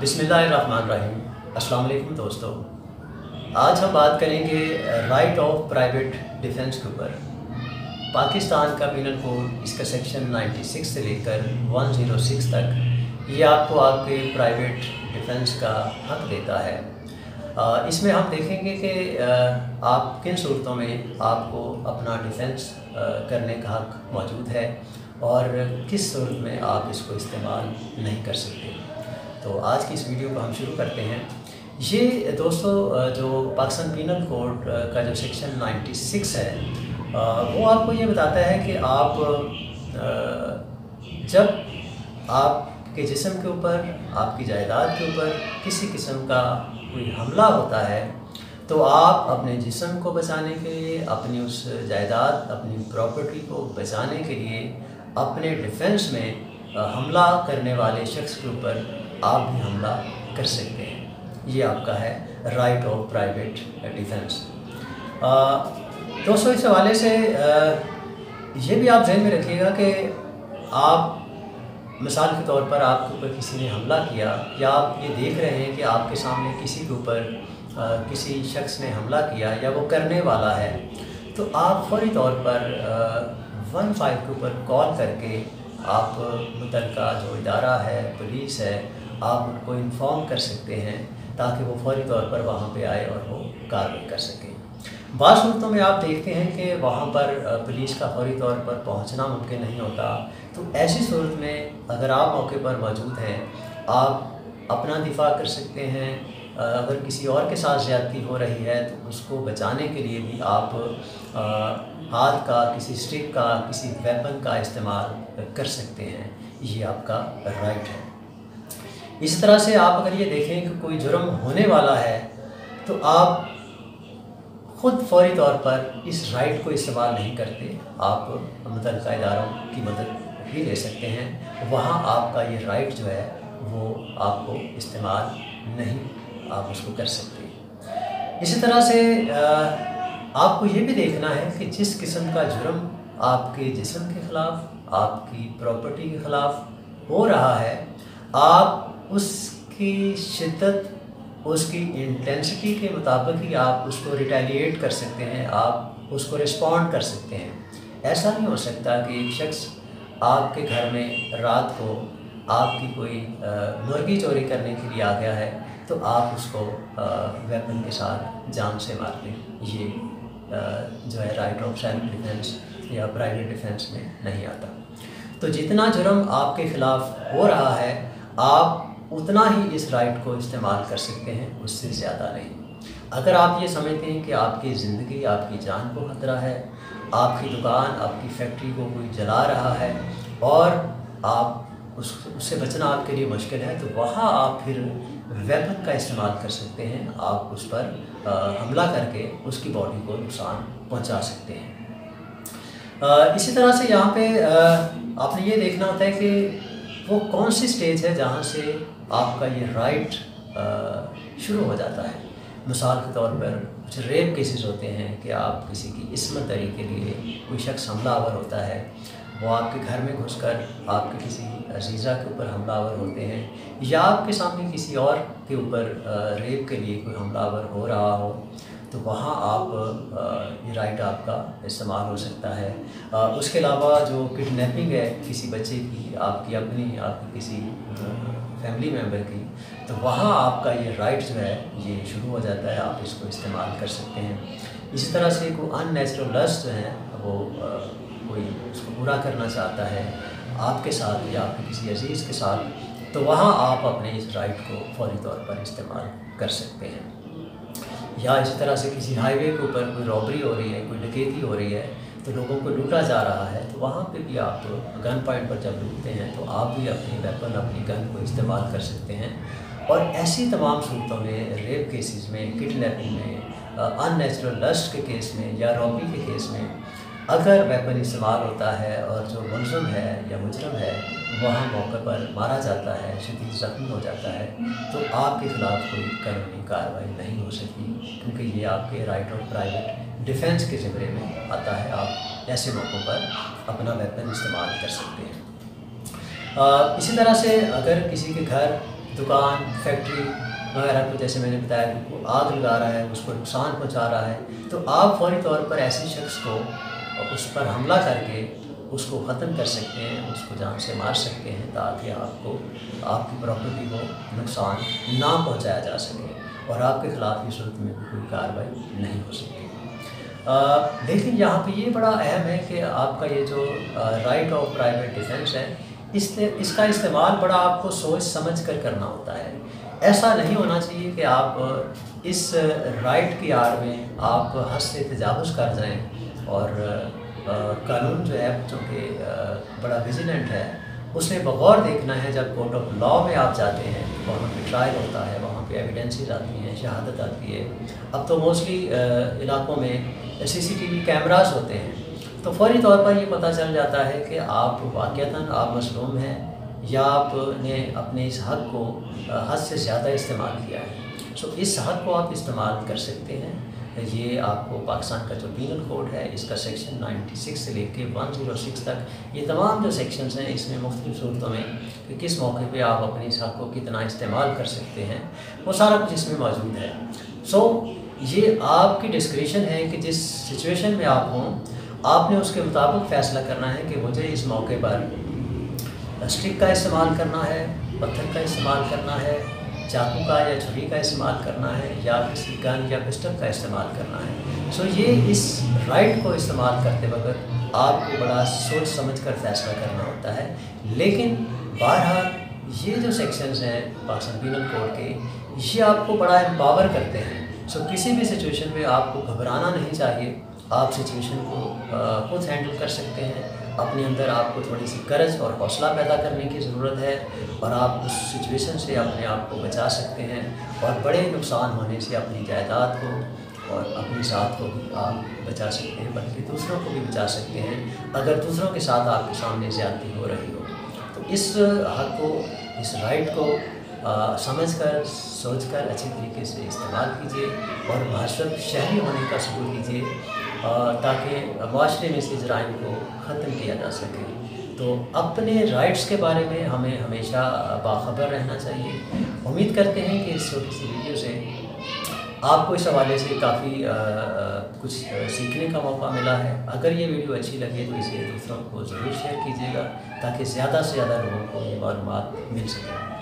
बिस्मिल्लाहिर्रहमानिर्रहीम। अस्सलाम वालेकुम दोस्तों, आज हम बात करेंगे राइट ऑफ प्राइवेट डिफेंस के ऊपर। पाकिस्तान का पीनल कोड इसका सेक्शन 96 से लेकर 106 तक ये आपको आपके प्राइवेट डिफेंस का हक देता है। इसमें हम देखेंगे कि आप किन सूरतों में आपको अपना डिफेंस करने का हक मौजूद है और किस सूरत में आप इसको इस्तेमाल नहीं कर सकते। तो आज की इस वीडियो को हम शुरू करते हैं। ये दोस्तों जो पाकिस्तान पीनल कोड का जो सेक्शन 96 है वो आपको ये बताता है कि आप जब आपके जिस्म के ऊपर, आपकी जायदाद के ऊपर किसी किस्म का कोई हमला होता है तो आप अपने जिस्म को बचाने के लिए, अपनी उस जायदाद, अपनी प्रॉपर्टी को बचाने के लिए अपने डिफेंस में हमला करने वाले शख्स के ऊपर आप भी हमला कर सकते हैं। ये आपका है राइट ऑफ प्राइवेट डिफेंस। दोस्तों इस हवाले से ये भी आप जहन में रखिएगा कि आप मिसाल के तौर पर आपके ऊपर किसी ने हमला किया या आप ये देख रहे हैं कि आपके सामने किसी के ऊपर किसी शख्स ने हमला किया या वो करने वाला है, तो आप फौरी तौर पर 15 के ऊपर कॉल करके आप मुतल्लिका जो इदारा है, पुलिस है, आप उनको इन्फॉर्म कर सकते हैं ताकि वो फौरी तौर पर वहाँ पे आए और वो कार्रवाई कर सकें। बाज़ सूरतों में आप देखते हैं कि वहाँ पर पुलिस का फौरी तौर पर पहुँचना मुमकिन नहीं होता, तो ऐसी सूरत में अगर आप मौके पर मौजूद हैं, आप अपना दिफा कर सकते हैं। अगर किसी और के साथ ज़्यादती हो रही है तो उसको बचाने के लिए भी आप हाथ का, किसी स्टिक का, किसी वेपन का इस्तेमाल कर सकते हैं। ये आपका राइट है। इस तरह से आप अगर ये देखें कि कोई जुर्म होने वाला है तो आप ख़ुद फौरी तौर पर इस राइट को इस्तेमाल नहीं करते, आप मुतल्लिका इदारों की मदद भी ले सकते हैं। वहाँ आपका ये राइट जो है वो आपको इस्तेमाल नहीं, आप उसको कर सकते। इसी तरह से आपको ये भी देखना है कि जिस किस्म का जुर्म आपके जिस्म के ख़िलाफ़, आपकी प्रॉपर्टी के ख़िलाफ़ हो रहा है, आप उसकी शिद्दत, उसकी इंटेंसिटी के मुताबिक ही आप उसको रिटेलिएट कर सकते हैं, आप उसको रिस्पॉन्ड कर सकते हैं। ऐसा नहीं हो सकता कि एक शख्स आपके घर में रात को आपकी कोई मुर्गी चोरी करने के लिए आ गया है तो आप उसको वेपन के साथ जान से मार दें। ये जो है राइट ऑफ सेल्फ डिफेंस या प्राइवेट डिफेंस में नहीं आता। तो जितना जुर्म आपके ख़िलाफ़ हो रहा है आप उतना ही इस राइट को इस्तेमाल कर सकते हैं, उससे ज़्यादा नहीं। अगर आप ये समझते हैं कि आपकी ज़िंदगी, आपकी जान को ख़तरा है, आपकी दुकान, आपकी फैक्ट्री को कोई जला रहा है और आप उससे बचना आपके लिए मुश्किल है, तो वहाँ आप फिर वेपन का इस्तेमाल कर सकते हैं। आप उस पर हमला करके उसकी बॉडी को नुकसान पहुँचा सकते हैं। इसी तरह से यहाँ पे आपने ये देखना होता है कि वो कौन सी स्टेज है जहाँ से आपका ये राइट शुरू हो जाता है। मिसाल के तौर पर कुछ रेप केसेस होते हैं कि आप किसी की इस्मत दरी के लिए कोई शख्स हमलावर होता है, वो आपके घर में घुसकर आपके किसी अजीज़ा के ऊपर हमलावर होते हैं या आपके सामने किसी और के ऊपर रेप के लिए कोई हमलावर हो रहा हो, तो वहाँ आप ये राइट आपका इस्तेमाल हो सकता है। उसके अलावा जो किडनैपिंग है किसी बच्चे की, आपकी अपनी, आपकी किसी फैमिली मेम्बर की, तो वहाँ आपका ये राइट जो है ये शुरू हो जाता है, आप इसको इस्तेमाल कर सकते हैं। इसी तरह से कोई अननेचुरल लस्ट जो है वो कोई उसको पूरा करना चाहता है आपके साथ या आपके किसी अजीज़ के साथ, तो वहाँ आप अपने इस राइट को फौरी तौर पर इस्तेमाल कर सकते हैं। या इसी तरह से किसी हाईवे के ऊपर कोई रॉबरी हो रही है, कोई डकैती हो रही है, तो लोगों को लूटा जा रहा है, तो वहाँ पे भी आप गन पॉइंट पर जब लूटते हैं तो आप भी अपनी वेपन, अपनी गन को इस्तेमाल कर सकते हैं। और ऐसी तमाम सूरतों में, रेप केसेस में, किडनैपिंग में, अननेचुरल लस्ट के केस में या रॉबरी के केस में अगर वेपन इस्तेमाल होता है और जो मुलज़िम है या मुजरम है वहाँ मौके पर मारा जाता है, शदीद ज़ख्मी हो जाता है, तो आपके ख़िलाफ़ कोई कानूनी कार्रवाई नहीं हो सकती, क्योंकि ये आपके राइट ऑफ प्राइवेट डिफेंस के ज़िम्मे में आता है। आप ऐसे मौक़ों पर अपना वेपन इस्तेमाल कर सकते हैं। इसी तरह से अगर किसी के घर दुकान, फैक्ट्री वगैरह को, जैसे मैंने बताया कि वो आग लगा रहा है, उसको नुकसान पहुंचा रहा है, तो आप फौरी तौर पर ऐसे शख्स को उस पर हमला करके उसको ख़त्म कर सकते हैं, उसको जान से मार सकते हैं, ताकि आपको आपकी प्रॉपर्टी को नुकसान ना पहुंचाया जा सके और आपके ख़िलाफ़ इस सूरत में कोई कार्रवाई नहीं हो सकती। लेकिन यहाँ पे ये बड़ा अहम है कि आपका ये जो राइट ऑफ प्राइवेट डिफेंस है, इसका इस्तेमाल बड़ा आपको सोच समझ कर करना होता है। ऐसा नहीं होना चाहिए कि आप इस राइट की आड़ में आप हद से तजावुज़ कर जाएं और कानून जो है चूँकि बड़ा विजिलेंट है, उसने बगौर देखना है। जब कोर्ट ऑफ लॉ में आप जाते हैं तो वहाँ पे ट्रायल होता है, वहाँ पे एविडेंसेस आती हैं, शहादत आती है। अब तो मोस्टली इलाकों में CCTV कैमरास होते हैं, तो फौरी तौर पर ये पता चल जाता है कि आप वाक़ईतन आप मज़लूम हैं या आपने अपने इस हक़ को हद से ज़्यादा इस्तेमाल किया है। सो इस हक़ को आप इस्तेमाल कर सकते हैं। ये आपको पाकिस्तान का जो पीनल कोड है, इसका सेक्शन 96 से लेके 106 तक, ये तमाम जो सेक्शंस हैं, इसमें मुख्तलिफ़ सूरतों में कि किस मौके पे आप अपने इस हक़ को कितना इस्तेमाल कर सकते हैं, वो सारा कुछ इसमें मौजूद है। सो ये आपकी डिस्क्रिशन है कि जिस सिचुएशन में आप हों, आपने उसके मुताबिक फ़ैसला करना है कि मुझे इस मौके पर स्टिक का इस्तेमाल करना है, पत्थर का इस्तेमाल करना है, चाकू का या छुरी का इस्तेमाल करना है, या किसी गन या पिस्टल का इस्तेमाल करना है। सो ये इस राइट को इस्तेमाल करते वक्त आपको बड़ा सोच समझ कर फ़ैसला करना होता है। लेकिन बहरहाल ये जो सेक्शंस हैं पाकिस्तान पीनल कोड के, ये आपको बड़ा एम्पावर करते हैं। सो किसी भी सिचुएशन में आपको घबराना नहीं चाहिए। आप सिचुएशन को खुद हैंडल कर सकते हैं। अपने अंदर आपको थोड़ी सी करज और हौसला पैदा करने की ज़रूरत है और आप उस सिचुएशन से अपने आप को बचा सकते हैं और बड़े नुकसान होने से अपनी जायदाद को और अपनी ज़ात को भी आप बचा सकते हैं, बल्कि दूसरों को भी बचा सकते हैं अगर दूसरों के साथ आपके सामने ज़्यादती हो रही हो। तो इस हक़ को, इस राइट को समझकर, सोचकर अच्छी तरीके से इस्तेमाल कीजिए और महसूब शहरी होने का सबूत कीजिए, ताकि माशरे में से जराइम को ख़त्म किया जा सके। तो अपने राइट्स के बारे में हमें हमेशा बाखबर रहना चाहिए। उम्मीद करते हैं कि इस छोटी सी वीडियो से आपको इस हवाले से काफ़ी कुछ सीखने का मौका मिला है। अगर ये वीडियो अच्छी लगे तो इसे दूसरों को ज़रूर शेयर कीजिएगा, ताकि ज़्यादा से ज़्यादा लोगों को ये मालूमात मिल सके।